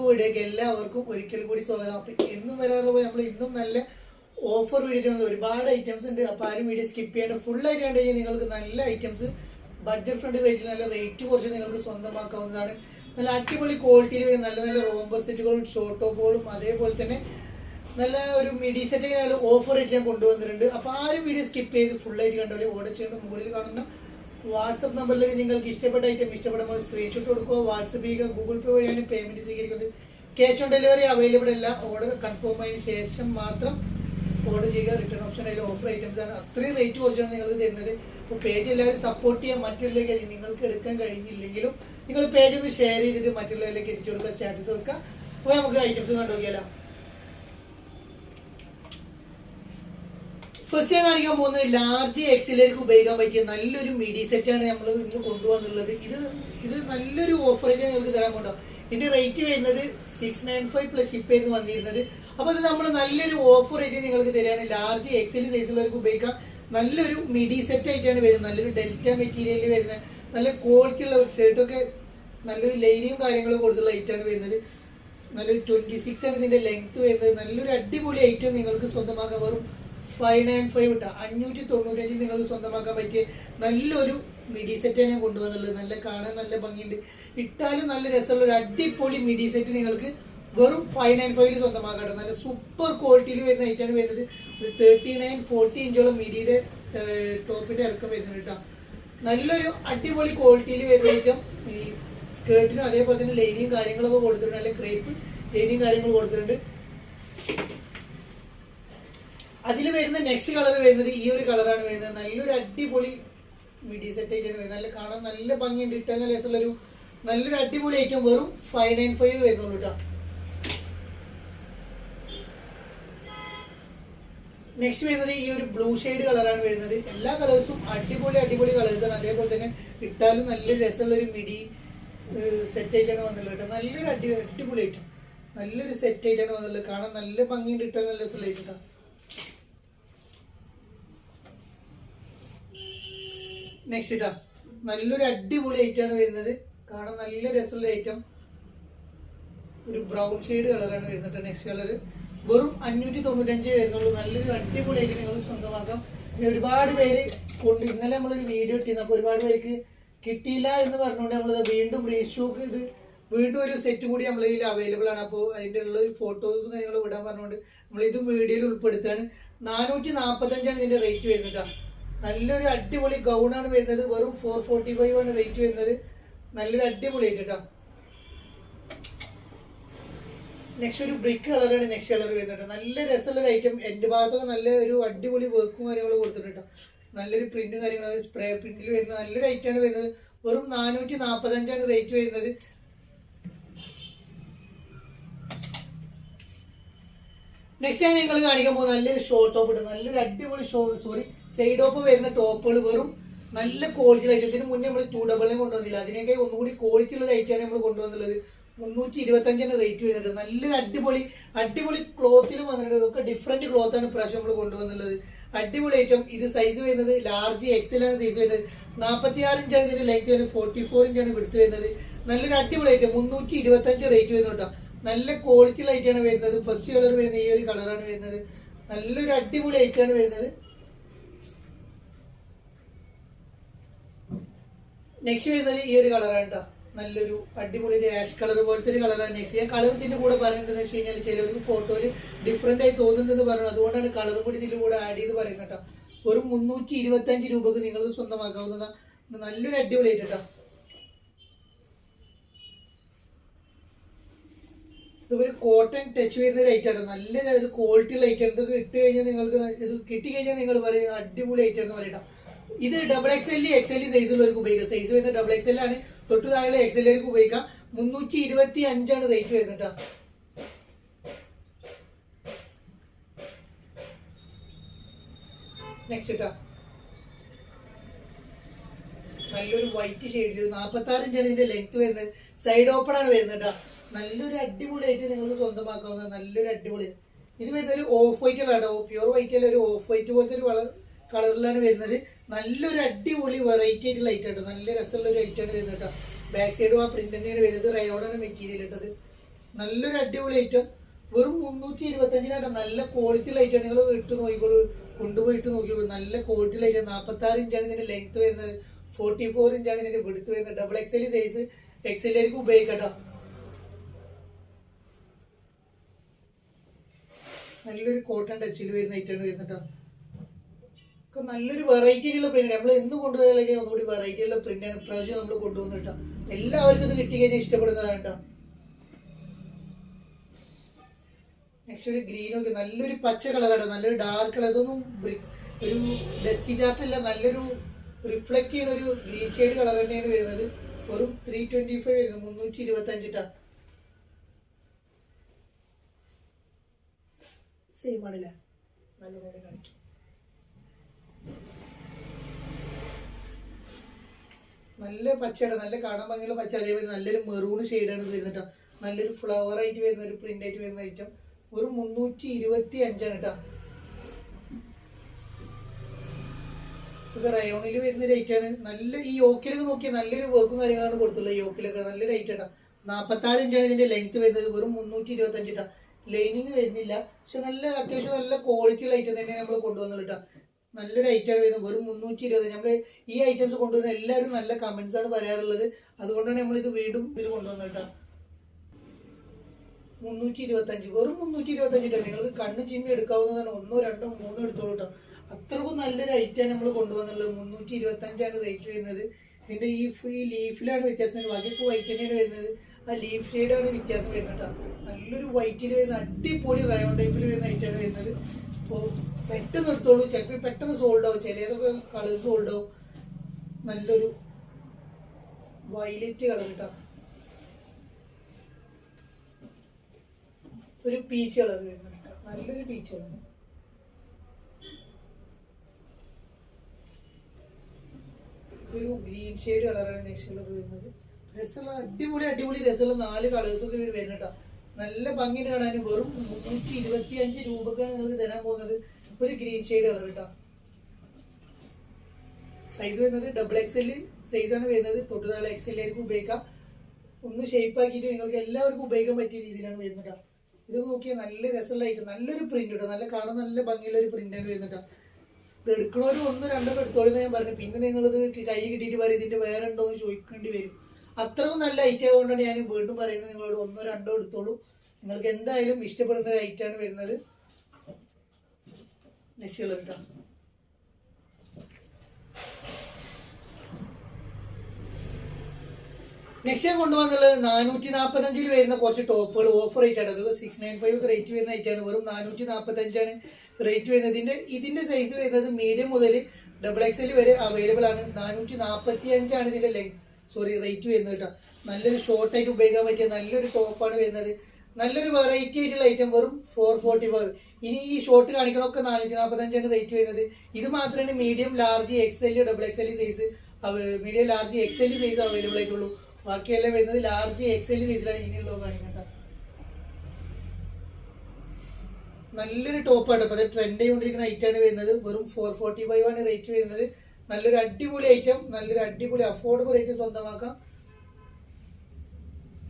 വീഡിയോക്ക് എല്ലാവർക്കും ഒരിക്കൽ കൂടി സ്വാഗതം. അപ്പൊ എന്നും വരാറുള്ള നമ്മൾ ഇന്നും നല്ല ഓഫർ വീഡിയോ ഒരുപാട് ഐറ്റംസ് ഉണ്ട്. അപ്പൊ ആരും വീഡിയോ സ്കിപ്പ് ചെയ്യേണ്ട, ഫുൾ ആയിട്ട് കണ്ടു കഴിഞ്ഞാൽ നിങ്ങൾക്ക് നല്ല ഐറ്റംസ് ബഡ്ജറ്റ് ഫ്രണ്ട് റേറ്റിൽ നല്ല റേറ്റ് കുറച്ച് നിങ്ങൾക്ക് സ്വന്തമാക്കാവുന്നതാണ്. നല്ല അടിപൊളി ക്വാളിറ്റിയിൽ നല്ല നല്ല റോംബർ സെറ്റുകളും ഷോർട്ട് ടോപ്പുകളും അതേപോലെ തന്നെ നല്ല ഒരു മിഡി സെറ്റ് നല്ല ഓഫർ റേറ്റ് ഞാൻ കൊണ്ടുവന്നിട്ടുണ്ട്. അപ്പോൾ ആരും വീഡിയോ സ്കിപ്പ് ചെയ്ത് ഫുൾ ആയിട്ട് കണ്ടോളി. ഓർഡർ ചെയ്യേണ്ട മുകളിൽ കാണുന്ന വാട്സപ്പ് നമ്പറിലേക്ക് നിങ്ങൾക്ക് ഇഷ്ടപ്പെട്ട ഐറ്റം ഇഷ്ടപ്പെടുമ്പോൾ സ്ക്രീൻഷോട്ട് കൊടുക്കുക, വാട്സപ്പ് ചെയ്യുക. ഗൂഗിൾ പേ വഴിയാണ് പേയ്മെന്റ് സ്വീകരിക്കുന്നത്. ക്യാഷ് ഓൺ ഡെലിവറി അവൈലബിൾ അല്ല. ഓർഡർ കൺഫേം ആയതിനു ശേഷം മാത്രം ഓർഡർ ചെയ്യുക. റിട്ടേൺ ഓപ്ഷൻ അതിൽ ഓഫർ ഐറ്റംസ് ആണ്. അത്രയും റേറ്റ് കുറച്ചാണ് നിങ്ങൾക്ക് തരുന്നത്. ഇപ്പോൾ പേജ് എല്ലാവരും സപ്പോർട്ട് ചെയ്യാൻ മറ്റുള്ളവരിലേക്ക് നിങ്ങൾക്ക് എടുക്കാൻ കഴിഞ്ഞില്ലെങ്കിലും നിങ്ങൾ പേജ് ഒന്ന് ഷെയർ ചെയ്തിട്ട് മറ്റുള്ളവരിലേക്ക് എത്തിച്ചു കൊടുക്കുക, സ്റ്റാറ്റസ് വെക്കുക. അപ്പോൾ നമുക്ക് ഐറ്റംസ് കണ്ടു നോക്കിയാലോ. ഫസ്റ്റ് ഞാൻ കാണിക്കാൻ പോകുന്നത് ലാർജ് എക്സിലേക്ക് ഉപയോഗിക്കാൻ പറ്റിയ നല്ലൊരു മിഡി സെറ്റാണ് നമ്മൾ ഇന്ന് കൊണ്ടുപോകുന്നുള്ളത്. ഇത് നല്ലൊരു ഓഫർ ആയിട്ട് നിങ്ങൾക്ക് തരാൻ കൊണ്ടുപോകും. ഇതിന്റെ റേറ്റ് വരുന്നത് 695 പ്ലസ് ഷിപ്പ് ചെയ്ത് വന്നിരുന്നത്. അപ്പോൾ ഇത് നമ്മൾ നല്ലൊരു ഓഫർ ആയിട്ട് നിങ്ങൾക്ക് തരികയാണ്. ലാർജ് എക്സൽ സൈസിലുള്ളവർക്ക് ഉപയോഗിക്കാം. നല്ലൊരു മിഡി സെറ്റ് ആയിട്ടാണ് വരുന്നത്. നല്ലൊരു ഡെൽറ്റ മെറ്റീരിയലിൽ വരുന്ന നല്ല ക്വാളിറ്റി ഉള്ള ഷർട്ടൊക്കെ നല്ലൊരു ലൈനിയും കാര്യങ്ങളും കൊടുത്തുള്ള ഐറ്റാണ് വരുന്നത്. നല്ലൊരു 26 ആണ് ഇതിന്റെ ലെങ്ത് വരുന്നത്. നല്ലൊരു അടിപൊളി ഐറ്റം നിങ്ങൾക്ക് സ്വന്തമാക്കാൻ വരും 595 ഇട്ട 595 നിങ്ങൾക്ക് സ്വന്തമാക്കാൻ പറ്റിയ നല്ലൊരു മിഡി സെറ്റാണ് ഞാൻ കൊണ്ടുവന്നുള്ളത്. നല്ല കാണാൻ നല്ല ഭംഗിയുണ്ട്, ഇട്ടാലും നല്ല രസമുള്ള ഒരു അടിപൊളി മിഡി സെറ്റ് നിങ്ങൾക്ക് വെറും 595 സ്വന്തമാക്കാം. നല്ല സൂപ്പർ ക്വാളിറ്റിയിൽ വരുന്ന ഐറ്റാണ് വരുന്നത്. ഒരു 39-40 ഇഞ്ചോളം മിഡിയുടെ ടോപ്പിന്റെ ഇറക്കം വരുന്നുണ്ട് കേട്ടോ. നല്ലൊരു അടിപൊളി ക്വാളിറ്റിയിൽ വരുന്ന ഐറ്റം. ഈ സ്കേർട്ടിനും അതേപോലെ തന്നെ ലൈനിയും കാര്യങ്ങളൊക്കെ കൊടുത്തിട്ടുണ്ട്. നല്ല ക്രേപ്പ് ലൈനിയും കാര്യങ്ങൾ കൊടുത്തിട്ടുണ്ട്. അതിൽ വരുന്ന നെക്സ്റ്റ് കളർ വരുന്നത് ഈ ഒരു കളറാണ് വരുന്നത്. നല്ലൊരു അടിപൊളി മിഡി സെറ്റ് ആയിട്ടാണ് വരുന്നത്. നല്ല കാണാൻ നല്ല ഭംഗിയുണ്ട്, ഇട്ടാൽ നല്ല രസമുള്ളൊരു നല്ലൊരു അടിപൊളി ഐറ്റം. വെറും 595 വരുന്നുള്ളൂ കേട്ടോ. നെക്സ്റ്റ് വരുന്നത് ഈ ഒരു ബ്ലൂ ഷെയ്ഡ് കളറാണ് വരുന്നത്. എല്ലാ കളേഴ്സും അടിപൊളി കളേഴ്സാണ്. അതേപോലെ തന്നെ ഇട്ടാലും നല്ലൊരു രസമുള്ളൊരു മിഡി സെറ്റ് ആയിട്ടാണ് വന്നുള്ളത് കേട്ടോ. നല്ലൊരു അടിപൊളി ഐറ്റം, നല്ലൊരു സെറ്റ് ആയിട്ടാണ് വന്നുള്ളത്. കാണാൻ നല്ല ഭംഗിയുണ്ട്, ഇട്ടാൽ നല്ല രസമുള്ള ഐറ്റം കേട്ടോ. നെക്സ്റ്റ് ഇട്ടാ നല്ലൊരു അടിപൊളി ഐറ്റമാണ് വരുന്നത്. കാണാൻ നല്ല രസമുള്ള ഐറ്റം. ഒരു ബ്രൗൺ ഷെയ്ഡ് കളറാണ് വരുന്നത്. നെക്സ്റ്റ് കളർ വെറും 595 വരുന്നുള്ളൂ. നല്ലൊരു അടിപൊളി ഐറ്റം നിങ്ങൾ സ്വന്തമാക്കാം. പിന്നെ ഒരുപാട് പേര് കൊണ്ട് ഇന്നലെ നമ്മളൊരു വീഡിയോ ഇട്ടിരുന്നു. അപ്പോൾ ഒരുപാട് പേർക്ക് കിട്ടിയില്ല എന്ന് പറഞ്ഞുകൊണ്ട് നമ്മൾ വീണ്ടും റീസ്റ്റോക്ക് ഇത് വീണ്ടും ഒരു സെറ്റ് കൂടി നമ്മളെ ഇതിൽ അവൈലബിൾ ആണ്. അപ്പോൾ അതിൻ്റെ ഉള്ള ഫോട്ടോസും കാര്യങ്ങളും വിടാൻ പറഞ്ഞുകൊണ്ട് നമ്മൾ ഇത് വീഡിയോയിൽ ഉൾപ്പെടുത്താണ്. 445 ഇതിന്റെ റേറ്റ് വരുന്നത്. നല്ലൊരു അടിപൊളി ഗൗണാണ് വരുന്നത്. വെറും 445 ആണ് റേറ്റ് വരുന്നത്. നല്ലൊരു അടിപൊളി ആയിട്ട് കേട്ടോ. നെക്സ്റ്റ് ഒരു ബ്രിക്ക് കളറാണ് നെക്സ്റ്റ് കളർ വരുന്നത്. നല്ല രസമുള്ള ഐറ്റം. എൻ്റെ ഭാഗത്തൊക്കെ നല്ല ഒരു അടിപൊളി വർക്കും കാര്യങ്ങളും കൊടുത്തിട്ടുണ്ട്. നല്ലൊരു പ്രിന്റും കാര്യങ്ങളും സ്പ്രേ പ്രിന്റിൽ വരുന്ന നല്ലൊരു ഐറ്റമാണ് വരുന്നത്. വെറും 445 ആണ് റേറ്റ് വരുന്നത്. നെക്സ്റ്റ് ഞാൻ നിങ്ങൾ കാണിക്കാൻ പോകുന്നത് നല്ലൊരു ഷോർട്ട് ടോപ്പ് ഇട്ട് നല്ലൊരു അടിപൊളി സൈഡ് ടോപ്പ് വരുന്ന ടോപ്പുകൾ വെറും നല്ല ക്വാളിറ്റി ഐറ്റം. ഇതിന് മുന്നേ നമ്മൾ 2 കൊണ്ടുവന്നില്ല. അതിനൊക്കെ ഒന്നുകൂടി ക്വാളിറ്റി ഉള്ള ഐറ്റാണ് നമ്മൾ കൊണ്ടുവന്നുള്ളത്. 325 റേറ്റ് വരുന്നുണ്ട്. നല്ലൊരു അടിപൊളി ക്ലോത്തിലും വന്നിട്ടുണ്ട്. ഇതൊക്കെ ഡിഫറെന്റ് ക്ലോത്ത് ആണ് പ്രാവശ്യം നമ്മൾ കൊണ്ടുവന്നുള്ളത്. അടിപൊളി ഐറ്റം. ഇത് സൈസ് വരുന്നത് ലാർജ് എക്സൽ ആണ് സൈസ് വരുന്നത്. 46 ഇഞ്ചാണ് ഇതിന്റെ ലെങ്ത് വരുന്നത്. 44 ഇഞ്ചാണ് എടുത്ത് വരുന്നത്. നല്ലൊരു അടിപൊളി ഐറ്റം. 325 റേറ്റ് വരുന്നുണ്ടോ. നല്ല ക്വാളിറ്റി ഐറ്റാണ് വരുന്നത്. ഫസ്റ്റ് കളർ വരുന്നത് ഈ ഒരു കളറാണ് വരുന്നത്. നല്ലൊരു അടിപൊളി ഐറ്റാണ് വരുന്നത്. നെക്സ്റ്റ് വരുന്നത് ഈ ഒരു കളറാണ് കേട്ടോ. നല്ലൊരു അടിപൊളി ആഷ് കളർ പോലത്തെ ഒരു കളറാണ് നെക്സ്റ്റ്. ഞാൻ കളർ ഇതിന്റെ കൂടെ പറയുന്നത് വെച്ച് കഴിഞ്ഞാൽ ചിലവർക്ക് ഫോട്ടോയിൽ ഡിഫറെന്റ് ആയി തോന്നുന്നുണ്ടെന്ന് പറഞ്ഞു. അതുകൊണ്ടാണ് കളറും കൂടി ഇതിന്റെ കൂടെ ആഡ് ചെയ്ത് പറയുന്നത് കേട്ടോ. ഒരു 325 രൂപക്ക് നിങ്ങൾ സ്വന്തമാക്കാവുന്നതാണ്. നല്ലൊരു അടിപൊളി ആയിട്ട് കേട്ടോ. ഇതൊരു കോട്ടൺ ടച്ച് വരുന്ന ഒരു ഐറ്റാണ്. നല്ല ഒരു ക്വാളിറ്റി ഐറ്റാണ്. ഇതൊക്കെ ഇട്ട് കഴിഞ്ഞാൽ നിങ്ങൾക്ക് ഇത് കിട്ടിക്കഴിഞ്ഞാൽ നിങ്ങൾ പറയും അടിപൊളി ഐറ്റാണെന്ന് പറയട്ടോ. ഇത് XXL സൈസുള്ളവർക്ക് ഉപയോഗിക്കാം. സൈസ് വരുന്നത് XXL ആണ്. തൊട്ട് താഴെ XLവർക്ക് ഉപയോഗിക്കാം. 325 ആണ് റേറ്റ് വരുന്നത് കേട്ടോ. നെക്സ്റ്റ് കേട്ടോ നല്ലൊരു വൈറ്റ് ഷെയ്ഡിൽ 46 ഇഞ്ചാണ് ഇതിന്റെ ലെങ്ത് വരുന്നത്. സൈഡ് ഓപ്പൺ ആണ് വരുന്നത് കേട്ടോ. നല്ലൊരു അടിപൊളി ആയിട്ട് നിങ്ങൾക്ക് സ്വന്തമാക്കാവുന്ന നല്ലൊരു അടിപൊളി. ഇത് വരുന്ന ഒരു of white colour, pure white അല്ല, ഒരു ഓഫ് വൈറ്റ് പോലത്തെ ഒരു കളറിലാണ് വരുന്നത്. നല്ലൊരു അടിപൊളി വെറൈറ്റി ആയിട്ടുള്ള ഐറ്റം കേട്ടോ. നല്ല രസമുള്ള ഒരു ഐറ്റമാണ് വരുന്നത് കേട്ടോ. ബാക്ക് സൈഡും ആ പ്രിന്റ് തന്നെയാണ് വരുന്നത്. റയോണാണ് മെറ്റീരിയൽ ഇട്ടത്. നല്ലൊരു അടിപൊളി ഐറ്റം. വെറും 325 നല്ല ക്വാളിറ്റി ലൈറ്റാണ്. നിങ്ങൾ ഇട്ട് നോക്കിക്കോളൂ, കൊണ്ടുപോയിട്ട് നോക്കിക്കോളൂ. നല്ല ക്വാളിറ്റി ലൈറ്റ്. 46 ഇഞ്ചാണ് ഇതിന്റെ ലെങ്ത് വരുന്നത്, 44 ഇഞ്ചാണ് ഇതിന്റെ വിടുത്ത് വരുന്നത്. ഡബിൾ എക്സൽ സൈസ് എക്സലായിരിക്കും ഉപയോഗിക്കട്ടോ. നല്ലൊരു കോട്ടൺ ടച്ചിൽ വരുന്ന ഐറ്റാണ് വരുന്നത്. നല്ലൊരു വെറൈറ്റി ഉള്ള പ്രിന്റ്. നമ്മൾ എന്ന് കൊണ്ടുപോയാലും ഒന്നുകൂടി വെറൈറ്റി ഉള്ള പ്രിന്റാണ് ഇപ്രാവശ്യം നമ്മൾ കൊണ്ടുവന്ന് കേട്ടോ. എല്ലാവർക്കും ഇത് കിട്ടി കഴിഞ്ഞാൽ ഇഷ്ടപ്പെടുന്നതാണ് കേട്ടോ. നെക്സ്റ്റ് ഒരു ഗ്രീൻ ഒക്കെ നല്ലൊരു പച്ച കളറാണ്, നല്ലൊരു ഡാർക്ക് കളർ. ഇതൊന്നും ഒരു ഡസ്റ്റി ചാർട്ട് അല്ല, നല്ലൊരു റിഫ്ലക്ട് ചെയ്യുന്ന ഒരു ഗ്രീൻ ഷെയ്ഡ് കളർ തന്നെയാണ് വരുന്നത്. വെറും 325 വരുന്നത്, 325 സെയിം ആണല്ലേ. നല്ലതോടെ കാണിക്കും. നല്ല പച്ചയാണ്, നല്ല കാണാൻ ഭംഗിയുള്ള പച്ച. അതേപോലെ നല്ലൊരു മെറൂൺ ഷെയ്ഡാണ് ഇത് വരുന്നത് കേട്ടോ. നല്ലൊരു ഫ്ലവർ ആയിട്ട് വരുന്ന ഒരു പ്രിന്റ് ആയിട്ട് വരുന്ന ഐറ്റം. ഒരു 325 കേട്ടോ. ഇപ്പൊ റയോണിൽ വരുന്ന റേറ്റ് ആണ്. നല്ല ഈ യോക്കിലൊക്കെ നോക്കിയാൽ നല്ലൊരു വർക്കും കാര്യങ്ങളാണ് കൊടുത്തുള്ളത്. യോക്കിലൊക്കെ നല്ല റേറ്റ് കേട്ടോ. 46 ഇഞ്ചാണ് ഇതിന്റെ ലെങ്ത് വരുന്നത്. വെറും 325 കേട്ടോ. ലൈനിങ് വരുന്നില്ല, പക്ഷെ നല്ല അത്യാവശ്യം നല്ല ക്വാളിറ്റി ഉള്ള ഐറ്റം തന്നെയാണ് നമ്മൾ കൊണ്ടുവന്നത് കേട്ടോ. നല്ലൊരു ഐറ്റമാണ് വരുന്നത്. വെറും 320. നമ്മൾ ഈ ഐറ്റംസ് കൊണ്ടുവരുന്ന എല്ലാവരും നല്ല കമന്റ്സ് ആണ് പറയാറുള്ളത്. അതുകൊണ്ടാണ് നമ്മൾ ഇത് വീണ്ടും ഇതിൽ കൊണ്ടുവന്നത് കേട്ടോ. 325, വെറും 325. നിങ്ങൾക്ക് കണ്ണ് ചിമ്മി എടുക്കാവുന്നതാണ്. 1, 2, 3 എടുത്തോളൂ കേട്ടോ. അത്രക്കും നല്ലൊരു ഐറ്റമാണ് നമ്മൾ കൊണ്ടുവന്നുള്ളത്. 325 റേറ്റ് വരുന്നത്. ഇതിന്റെ ഈ ലീഫിലാണ് വ്യത്യാസം വരുന്നത്. ബാക്കിയൊക്കെ വൈറ്റ് തന്നെയാണ് വരുന്നത്. ആ ലീഫ് ഷെയ്ഡാണ് വ്യത്യാസം വരുന്നത് കേട്ടോ. നല്ലൊരു വൈറ്റിൽ വരുന്ന അടിപൊളി റയോൺ ടൈപ്പിൽ വരുന്ന ഐറ്റമാണ് വരുന്നത്. അപ്പോൾ പെട്ടെന്ന് എടുത്തോളൂ. ചിലപ്പോൾ പെട്ടെന്ന് സോൾഡ് ആവും, ചിലതൊക്കെ കളർ സോൾഡ് ആവും. നല്ലൊരു വയലറ്റ് കളർ കേട്ടോ. ഒരു പീച്ച് കളർ വരുന്നുണ്ട്, നല്ലൊരു പീച്ച് കളർ. ഒരു ഗ്രീൻ ഷെയ്ഡ് കളറാണ് നെക്സ്റ്റ് കളർ വരുന്നത്. രസമുള്ള അടിപൊളി രസമുള്ള 4 കളേഴ്സൊക്കെ ഇവർ വരുന്നുട്ടോ. നല്ല ഭംഗിയിട്ട് കാണാൻ. വെറും 325 രൂപക്കാണ് നിങ്ങൾക്ക് തരാൻ പോകുന്നത്. ഒരു ഗ്രീൻ ഷെയ്ഡ് കളർ കേട്ടോ. സൈസ് വരുന്നത് ഡബിൾ എക്സൽ സൈസാണ് വരുന്നത്. തൊട്ടുതാഴെ എക്സൽ ആയിരിക്കും ഉപയോഗിക്കാം. ഒന്ന് ഷേപ്പ് ആക്കിയിട്ട് നിങ്ങൾക്ക് എല്ലാവർക്കും ഉപയോഗിക്കാൻ പറ്റിയ രീതിയിലാണ് വരുന്നത്. ഇത് നോക്കിയാൽ നല്ല രസമുള്ള ഐറ്റം, നല്ലൊരു പ്രിന്റ് കേട്ടോ. നല്ല കാണാൻ നല്ല ഭംഗിയുള്ള ഒരു പ്രിന്റാണ് വരുന്നത്. ഇത് എടുക്കണവർ 1, 2 എടുത്തോളെന്ന് ഞാൻ പറഞ്ഞു. പിന്നെ നിങ്ങളിത് കൈ കിട്ടിയിട്ട് പറയും ഇതിന്റെ വേറെ ഉണ്ടോ എന്ന് ചോദിക്കേണ്ടി വരും. അത്രയും നല്ല ഐറ്റം ആയതുകൊണ്ടാണ് ഞാൻ വീണ്ടും പറയുന്നത് നിങ്ങളോട് 1, 2 എടുത്തോളൂ. നിങ്ങൾക്ക് എന്തായാലും ഇഷ്ടപ്പെടുന്ന ഒരു ഐറ്റമാണ് വരുന്നത്. നെക്സ്റ്റ് കളർ കേട്ടോ. നെക്സ്റ്റ് ഞാൻ കൊണ്ടുവന്നുള്ളത് 445 വരുന്ന കുറച്ച് ടോപ്പുകൾ ഓഫർ റേറ്റ് ആണ്. അത് 695 റേറ്റ് വരുന്ന ഐറ്റാണ്. വെറും 445 റേറ്റ് വരുന്നത്. ഇതിന്റെ സൈസ് വരുന്നത് മീഡിയം മുതൽ ഡബിൾ എക്സൽ വരെ അവൈലബിൾ ആണ്. 445 ഇതിന്റെ റേറ്റ് വരുന്നത് കേട്ടോ. നല്ലൊരു ഷോർട്ട് ആയിട്ട് ഉപയോഗിക്കാൻ പറ്റിയ നല്ലൊരു ടോപ്പാണ് വരുന്നത്. നല്ലൊരു വെറൈറ്റി ആയിട്ടുള്ള ഐറ്റം. വെറും 445. ഇനി ഈ ഷോർട്ട് കാണിക്കണമൊക്കെ 445 റേറ്റ് വരുന്നത്. ഇത് മാത്രമാണ് medium, large, XL, double XL size, medium, large, XL size available ആയിട്ടുള്ളൂ. ബാക്കിയെല്ലാം വരുന്നത് ലാർജ്, എക്സൽ സൈസിലാണ് ഇനിയുള്ളത് കാണിക്കട്ടെ. നല്ലൊരു ടോപ്പാണ്. അപ്പോൾ അത് ട്രെൻഡ് ചെയ്തുകൊണ്ടിരിക്കുന്ന ഐറ്റാണ് വരുന്നത്. വെറും 445 റേറ്റ് വരുന്നത്. നല്ലൊരു അടിപൊളി ഐറ്റം, നല്ലൊരു അടിപൊളി അഫോർഡബിൾ റേറ്റ് സ്വന്തമാക്കാം.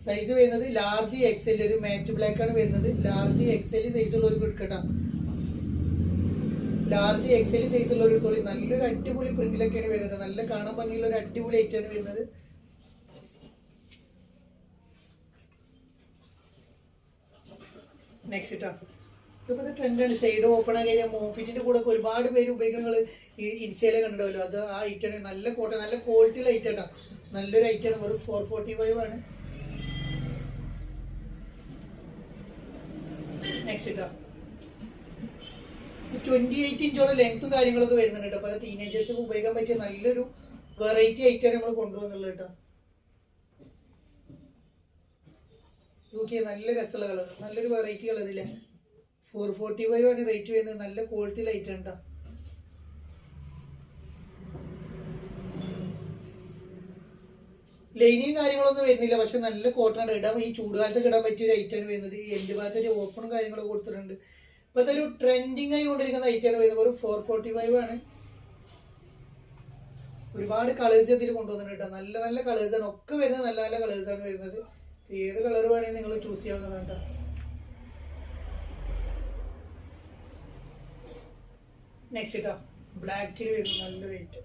സൈസ് വരുന്നത് ലാർജ്, എക്സൽ, ഒരു മാറ്റ് ബ്ലാക്ക് ആണ് വരുന്നത്. ലാർജ്, എക്സൽ സൈസ് ഉള്ളവർക്ക് എടുക്കട്ടോ. ലാർജ്, എക്സൽ സൈസ് ഉള്ളവർ എടുത്തോളി. നല്ലൊരു അടിപൊളി പ്രിന്റിലൊക്കെയാണ് വരുന്നത്. നല്ല കാണാൻ ഭംഗിയുള്ള ഒരു അടിപൊളി ഐറ്റമാണ് വരുന്നത്. നെക്സ്റ്റ് കേട്ടോ. ഇതിപ്പോൾ ട്രെൻഡാണ്. സൈഡ് ഓപ്പൺ ആയി കഴിഞ്ഞാൽ മോഫിറ്റിന്റെ കൂടെ ഒക്കെ ഒരുപാട് പേര് ഉപയോഗിക്കുന്നത് ഈ ഇൻസ്റ്റയിലെ കണ്ടിട്ടുണ്ടല്ലോ. അത് ആ ഐറ്റാണ്. നല്ല കോട്ടൺ, നല്ല ക്വാളിറ്റിയുള്ള ഐറ്റം കേട്ടോ. നല്ലൊരു ഐറ്റാണ്. വെറും 445 നെക്സ്റ്റ് കേട്ടോ. 28 ഇഞ്ചോടെ ലെങ്ത്തും കാര്യങ്ങളൊക്കെ വരുന്നുണ്ട് കേട്ടോ. അപ്പോൾ അത് ടീനേജേഴ്സൊക്കെ ഉപയോഗിക്കാൻ പറ്റിയ നല്ലൊരു വെറൈറ്റി ഐറ്റാണ് നമ്മൾ കൊണ്ടുവന്നുള്ളത് കേട്ടോ. നോക്കിയാൽ നല്ല രസമുള്ള കളർ, നല്ലൊരു വെറൈറ്റി കളറില്ലേ. 445 റേറ്റ് വരുന്നത്. നല്ല ക്വാളിറ്റി ലൈറ്റ് ആണ് കേട്ടോ. ലൈനിയും കാര്യങ്ങളൊന്നും വരുന്നില്ല, പക്ഷെ നല്ല കോട്ടൺ ഇടാൻ ഈ ചൂടുകാലത്തൊക്കെ ഇടാൻ പറ്റിയ ഒരു ഐറ്റാണ് വരുന്നത്. ഈ എൻഡ് ഭാഗത്ത് ഓപ്പണും കാര്യങ്ങളൊക്കെ കൊടുത്തിട്ടുണ്ട്. ഇപ്പോഴത്തെ ഒരു ട്രെൻഡിങ് ആയി കൊണ്ടിരിക്കുന്ന ഐറ്റാണ് വരുന്നത്. ഒരു 445 ഒരുപാട് കളേഴ്സ് ഇതിൽ കൊണ്ടുവന്നിട്ടുണ്ട് കേട്ടോ. നല്ല നല്ല കളേഴ്സാണ് ഒക്കെ വരുന്നത്. നല്ല നല്ല കളേഴ്സാണ് വരുന്നത്. ഏത് കളർ വേണമെങ്കിൽ നിങ്ങൾ ചൂസ് ചെയ്യാവുന്നതാണ് കേട്ടോ. നെക്സ്റ്റ് കേട്ടോ ബ്ലാക്കിൽ വരുന്ന നല്ലൊരു ഐറ്റം.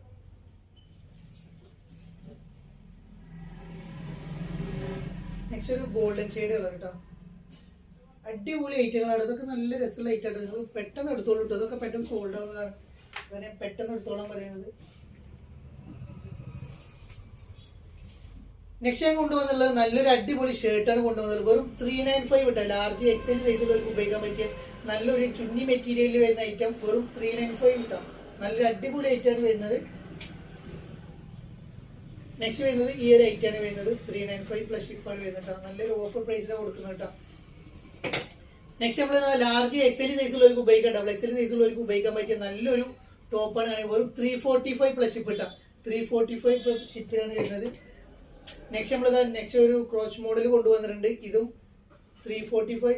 നെക്സ്റ്റ് ഒരു ഗോൾഡൻ ഷെയ്ഡ് കളർ കേട്ടോ. അടിപൊളി ഐറ്റങ്ങളാണ് ഇതൊക്കെ. നല്ല രസമുള്ള ഐറ്റമാണ്. നിങ്ങൾ പെട്ടെന്ന് എടുത്തോളൂ കേട്ടോ. ഇതൊക്കെ പെട്ടെന്ന് സോൾഡ് ആവുന്നതാണ്. അതാണ് ഞാൻ പെട്ടെന്ന് എടുത്തോളാൻ പറയുന്നത്. നെക്സ്റ്റ് ഞാൻ കൊണ്ടുവന്നുള്ളത് നല്ലൊരു അടിപൊളി ഷർട്ടാണ് കൊണ്ടുവന്നത്. വെറും 395 ഇട്ട ലാർജ് എക്സൽ സൈസിലുള്ളവർക്ക് ഉപയോഗിക്കാൻ പറ്റിയ നല്ലൊരു ചുന്നി മെറ്റീരിയലിൽ വരുന്ന ഐറ്റം. വെറും 395 ഇട്ടാം. നല്ലൊരു അടിപൊളി ഐറ്റമാണ് വരുന്നത്. നെക്സ്റ്റ് വരുന്നത് ഈ ഒരു ഐറ്റാണ് വരുന്നത്. 395 പ്ലസ് ഷിപ്പാണ് വരുന്നത്. നല്ലൊരു ഓഫർ പ്രൈസിലാണ് കൊടുക്കുന്നത് കേട്ടോ. നെക്സ്റ്റ് നമ്മൾ ലാർജ് എക്സൽ സൈസിലുള്ളവർക്ക് ഉപയോഗിക്കാം. ഡബിൾ എക്സൽ സൈസിലുള്ളവർക്ക് ഉപയോഗിക്കാൻ പറ്റിയ നല്ലൊരു ടോപ്പാണ്. വെറും 345 പ്ലസ് ഷിപ്പ് ഇട്ടാം. 345 പ്ലസ് ഷിപ്പിലാണ് വരുന്നത്. നെക്സ്റ്റ് നമ്മൾ നെക്സ്റ്റ് ഒരു ക്രോച്ച് മോഡൽ കൊണ്ടുവന്നിട്ടുണ്ട്. ഇതും 345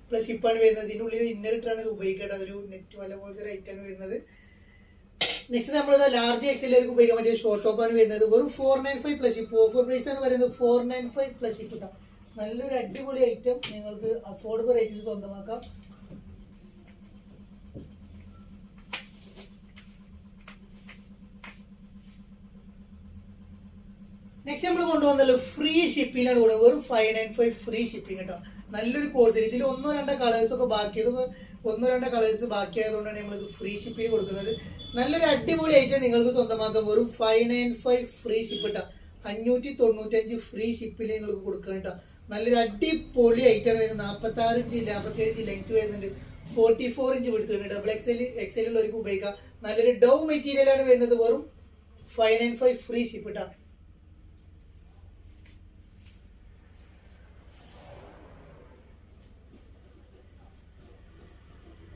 പ്ലസ് ഷിപ്പാണ് വരുന്നത്. ഇതിൻ്റെ ഉള്ളിൽ ഇന്നർ ഇട്ടാണ് ഇത് ഉപയോഗിക്കേണ്ടത്. ഒരു നെറ്റ് വല പോലത്തെ ഒരു ഐറ്റാണ് വരുന്നത്. നെക്സ്റ്റ് നമ്മൾ ലാർജ് എക്സലിലേക്ക് ഉപയോഗിക്കാൻ പറ്റിയ ഷോർട്ട് ടോപ്പാണ് വരുന്നത്. വെറും 495 പ്ലസ് ഷിപ്പ്. ഓഫർ പ്രൈസ് ആണ് പറയുന്നത് 495 പ്ലസ് ഷിപ്പ് ഇട്ടാം. നല്ലൊരു അടിപൊളി ഐറ്റം. നിങ്ങൾക്ക് അഫോർഡബിൾ റേറ്റിൽ സ്വന്തമാക്കാം. നെക്സ്റ്റ് നമ്മൾ കൊണ്ടുവന്നത് ഫ്രീ ഷിപ്പിംഗാണ് കൂടെ. വെറും 595 ഫ്രീ ഷിപ്പിംഗ് കേട്ടോ. നല്ലൊരു കോഴ്സ്. ഇതിൽ ഒന്നോ രണ്ടോ കളേഴ്സ് ഒക്കെ ഒന്നോ രണ്ടോ കളേഴ്സ് ബാക്കിയായതുകൊണ്ടാണ് നമ്മളിത് ഫ്രീ ഷിപ്പിംഗ് കൊടുക്കുന്നത്. നല്ലൊരു അടിപൊളി ഐറ്റം നിങ്ങൾക്ക് സ്വന്തമാക്കാം. വെറും 595 ഫ്രീ ഷിപ്പ് ഇട്ടാ. 595 ഫ്രീ ഷിപ്പിൽ നിങ്ങൾക്ക് കൊടുക്കുക കേട്ടോ. നല്ലൊരു അടിപൊളി ഐറ്റമാണ് വരുന്നത്. 46 ഇഞ്ച് 47 ഇഞ്ച് ലെങ്ത് വരുന്നുണ്ട്. 44 ഇഞ്ച് എടുത്തിട്ടുണ്ട്. ഡബിൾ എക്സൽ ഉള്ളവർക്ക് ഉപയോഗിക്കാം. നല്ലൊരു ഡൗ മെറ്റീരിയലാണ് വരുന്നത്. വെറും 595 ഫ്രീ ഷിപ്പ് ഇട്ടാ.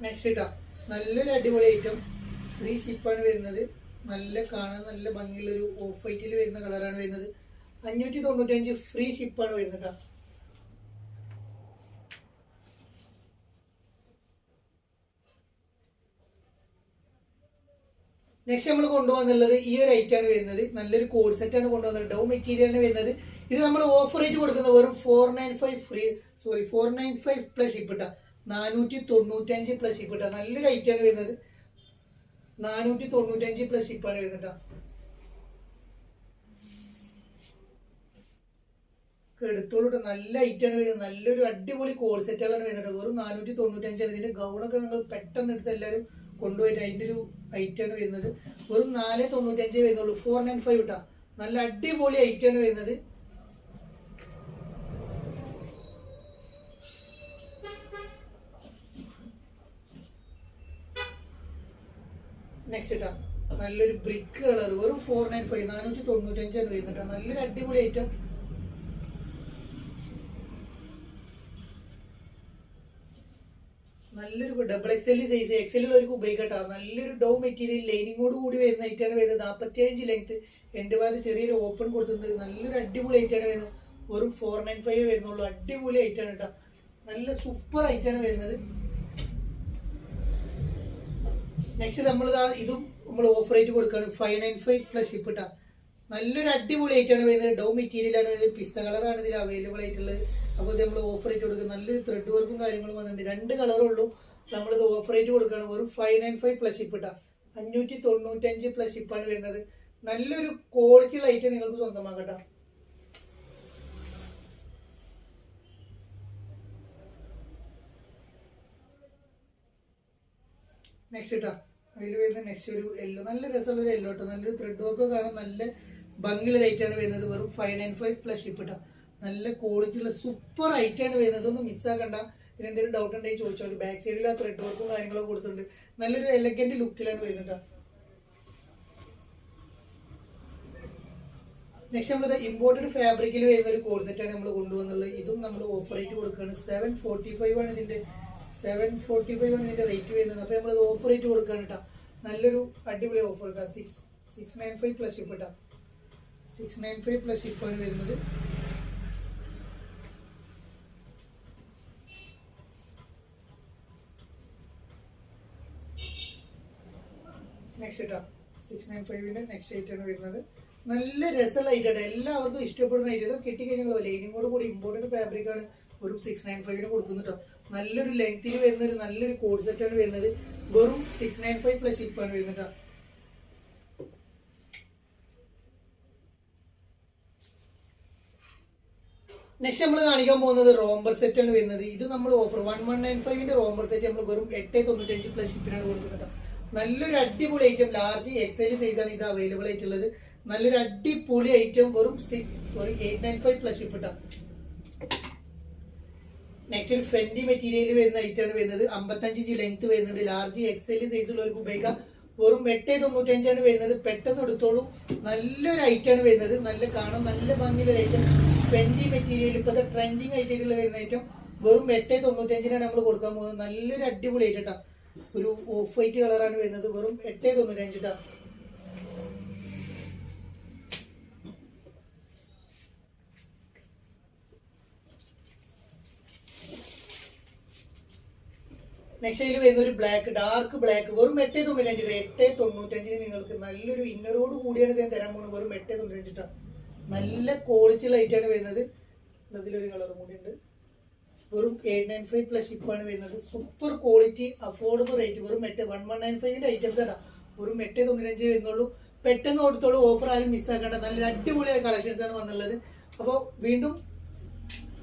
നെക്സ്റ്റ് ഇട്ടാ നല്ലൊരു അടിപൊളി ഐറ്റം. ഫ്രീ ഷിപ്പാണ് വരുന്നത്. നല്ല കാണാൻ നല്ല ഭംഗിയുള്ളൊരു ഓഫ് വൈറ്റിൽ വരുന്ന കളറാണ് വരുന്നത്. 595 ഫ്രീ ഷിപ്പാണ് വരുന്നത് കേട്ടോ. നെക്സ്റ്റ് നമ്മൾ കൊണ്ടുവന്നുള്ളത് ഈ ഒരു ഐറ്റാണ് വരുന്നത്. നല്ലൊരു കോഡ് സെറ്റാണ് കൊണ്ടുവന്നത്. ഡൗ മെറ്റീരിയലിന് വരുന്നത്. ഇത് നമ്മൾ ഓഫർ റേറ്റ് കൊടുക്കുന്നത് വെറും 495 പ്ലസ് ഷിപ്പ് ഇട്ടാ. 495 പ്ലസ് ഷിപ്പ് ഇട്ടാ. നല്ലൊരു ഐറ്റാണ് വരുന്നത്. 495 പ്ലസ് ഷിപ്പാണ് വരുന്നത് കേട്ടോ. എടുത്തോളൂ. നല്ല ഐറ്റാണ് വരുന്നത്. നല്ലൊരു അടിപൊളി കോഡ് സെറ്റുകളാണ് വരുന്നത്. വെറും 495. ഇതിന്റെ ഗൗണൊക്കെ നിങ്ങൾ പെട്ടെന്ന് എടുത്ത് എല്ലാവരും കൊണ്ടുപോയിട്ട് അതിന്റെ ഒരു ഐറ്റാണ് വരുന്നത്. വെറും 495 വരുന്നുള്ളൂ. 495 ഇട്ടാ. നല്ല അടിപൊളി ഐറ്റാണ് വരുന്നത്. നെക്സ്റ്റ് ഇട്ടാ നല്ലൊരു ബ്രിക്ക് കളർ. വെറും 495 495 വരുന്നുണ്ട്. നല്ലൊരു അടിപൊളി ഐറ്റം. നല്ലൊരു ഡബിൾ എക്സൽ സൈസ് എക്സലുള്ളവർക്ക് ഉപയോഗിക്കട്ടോ. നല്ലൊരു ഡോ മെറ്റീരിയൽ ലൈനിങ്ങോട് കൂടി വരുന്ന ഐറ്റാണ് വരുന്നത്. 47 ഇഞ്ച് ലെങ്ത്. എൻ്റെ ഭാഗത്ത് ചെറിയൊരു ഓപ്പൺ കൊടുത്തിട്ടുണ്ട്. നല്ലൊരു അടിപൊളി ഐറ്റാണ് വരുന്നത്. വെറും 495 വരുന്നുള്ളൂ. അടിപൊളി ഐറ്റാണ് കേട്ടോ. നല്ല സൂപ്പർ ഐറ്റാണ് വരുന്നത്. നെക്സ്റ്റ് ഇതും നമ്മൾ ഓഫർ റേറ്റ് കൊടുക്കുകയാണ്. 595 പ്ലസ് ഷിപ്പ് ഇട്ടാ. നല്ലൊരു അടിപൊളി ഐറ്റാണ് വരുന്നത്. ഡോ മെറ്റീരിയലാണ് വരുന്നത്. പിസ്ത കളറാണ് ഇതിൽ അവൈലബിൾ ആയിട്ടുള്ളത്. അപ്പോൾ ഇത് നമ്മൾ ഓഫർ റേറ്റ് കൊടുക്കുക. നല്ലൊരു ത്രെഡ് വർക്കും കാര്യങ്ങളും വന്നിട്ടുണ്ട്. 2 കളറുള്ളൂ. നമ്മളിത് ഓഫർ റേറ്റ് കൊടുക്കുകയാണ്. വെറും 595 പ്ലസ് ഷിപ്പ് ഇട്ടാ. 595 പ്ലസ് ഷിപ്പാണ് വരുന്നത്. നല്ലൊരു ക്വാളിറ്റി ഐറ്റം നിങ്ങൾക്ക് സ്വന്തമാക്കട്ടോ. നെക്സ്റ്റ് ഇട്ടാ അതിൽ വരുന്ന നെക്സ്റ്റ് ഒരു യെല്ലോ. നല്ല രസമുള്ള ഒരു യെല്ലോ ഇട്ടോ. നല്ലൊരു ത്രെഡ് വർക്ക് കാണാൻ നല്ല ഭംഗിയുള്ള ഐറ്റാണ് വരുന്നത്. വെറും 595 പ്ലസ് ഷിപ്പ് ഇട്ടാ. നല്ല ക്വാളിറ്റിയുള്ള സൂപ്പർ ഐറ്റാണ് വരുന്നത്. ഒന്നും മിസ്സാക്കണ്ട. ഇതിനെന്തെങ്കിലും ഡൗട്ട് ഉണ്ടെങ്കിൽ ചോദിച്ചോ. അത് ബാക്ക് സൈഡിൽ ആ ത്രെഡ് വർക്കും കാര്യങ്ങളൊക്കെ കൊടുത്തിട്ടുണ്ട്. നല്ലൊരു എലഗന്റ് ലുക്കിലാണ് വരുന്നത്. നെക്സ്റ്റ് നമ്മൾ ഇമ്പോർട്ടഡ് ഫാബ്രിക്കിൽ വരുന്ന ഒരു കോഡ് സെറ്റാണ് നമ്മൾ കൊണ്ടുവന്നുള്ളത്. ഇതും നമ്മൾ ഓഫർ റേറ്റ് കൊടുക്കുകയാണ്. 745 ആണ് ഇതിന്റെ 745 ആണ് ഇതിന്റെ റേറ്റ് വരുന്നത്. അപ്പോൾ നമ്മളത് ഓഫർ റേറ്റ് കൊടുക്കുകയാണ് കേട്ടോ. നല്ലൊരു അടിപൊളി ഓഫർ കേട്ടോ. 695 പ്ലസ് ഷിപ്പ് കേട്ടോ. 695 പ്ലസ് ഷിപ്പാണ് വരുന്നത്. നെക്സ്റ്റ് കേട്ടോ 695ന്റെ നെക്സ്റ്റ് ഐറ്റാണ് വരുന്നത്. നല്ല രസമുള്ള ഐറ്റാണ്, എല്ലാവർക്കും ഇഷ്ടപ്പെടുന്ന ഐറ്റം. ഇത് കിട്ടിക്കഴിഞ്ഞാൽ ലൈനിങ്ങോട് കൂടി ഇമ്പോർട്ടൻറ്റ് ഫാബ്രിക് ആണ്. ഒരു 695 കൊടുക്കുന്നുട്ടോ. നല്ലൊരു ലെങ്ത്തിൽ വരുന്ന ഒരു നല്ലൊരു കോഡ് സെറ്റാണ് വരുന്നത്. വെറും 695 പ്ലസ് ഷിപ്പാണ് വരുന്നത്. നെക്സ്റ്റ് നമ്മൾ കാണിക്കാൻ പോകുന്നത് റോംബർ സെറ്റ് ആണ് വരുന്നത്. ഇത് നമ്മൾ ഓഫർ 1195 റോംബർ സെറ്റ് നമ്മൾ വെറും 895 പ്ലസ് ഷിപ്പിനാണ് കൊടുക്കുന്നത്. നല്ലൊരു അടിപൊളി ഐറ്റം, ലാർജ് എക്സൽ സൈസ് ആണ് ഇത് അവൈലബിൾ ആയിട്ടുള്ളത്. നല്ലൊരു അടിപൊളി ഐറ്റം, വെറും 895 പ്ലസ് ഷിപ്പ് ഇട്ടാ. നെക്സ്റ്റ് ഒരു ഫെൻഡി മെറ്റീരിയൽ വരുന്ന ഐറ്റം ആണ് വരുന്നത്. 55 ഇഞ്ച് ലെങ്ത് വരുന്നുണ്ട്. ലാർജ് എക്സൽ സൈസ് ഉള്ളവർക്ക് ഉപയോഗിക്കാം. വെറും 895 വരുന്നത്. പെട്ടെന്ന് എടുത്തോളൂ. നല്ലൊരു ഐറ്റം ആണ് വരുന്നത്. നല്ല കാണാൻ നല്ല ഭംഗിയുള്ള ഐറ്റം, ഫെൻഡി മെറ്റീരിയൽ ഇപ്പോഴത്തെ ട്രെൻഡിങ് ആയിട്ടുള്ള വരുന്ന ഐറ്റം. വെറും 895 നമ്മൾ കൊടുക്കാൻ പോകുന്നത്. നല്ലൊരു അടിപൊളി ഐറ്റം ട്ടാ. ഒരു ഓഫ് വൈറ്റ് കളറാണ് വരുന്നത്. വെറും 895 ട്ടാ. നെക്സ്റ്റ് ഇതിൽ വരുന്ന ഒരു ബ്ലാക്ക്, ഡാർക്ക് ബ്ലാക്ക്, വെറും 895. 895 നിങ്ങൾക്ക് നല്ലൊരു ഇന്നറോട് കൂടിയാണ് ഞാൻ തരാൻ പോകുന്നത്. വെറും 895 നല്ല ക്വാളിറ്റി ലൈറ്റ് ആണ് വരുന്നത്. അതിലൊരു കളറും കൂടി ഉണ്ട്. വെറും 895 പ്ലസ് ഷിപ്പാണ് വരുന്നത്. Super quality, affordable rate. വെറും 1195 ഐറ്റംസ് ആണ്. വെറും 895 വരുന്നുള്ളൂ. പെട്ടെന്ന് കൊടുത്തോളൂ. ഓഫർ ആരും മിസ്സാക്കണ്ട. നല്ല അടിപൊളിയായ കളക്ഷൻസ് ആണ് വന്നുള്ളത്. അപ്പോൾ വീണ്ടും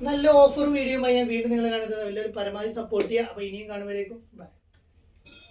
നല്ല ഓഫർ വീഡിയോയുമായി ഞാൻ വീണ്ടും നിങ്ങളെ കാണുന്നത്. എല്ലാവരും പരമാവധി സപ്പോർട്ട് ചെയ്യുക. അപ്പോൾ ഇനിയും കാണുമ്പോഴേക്കും ബൈ.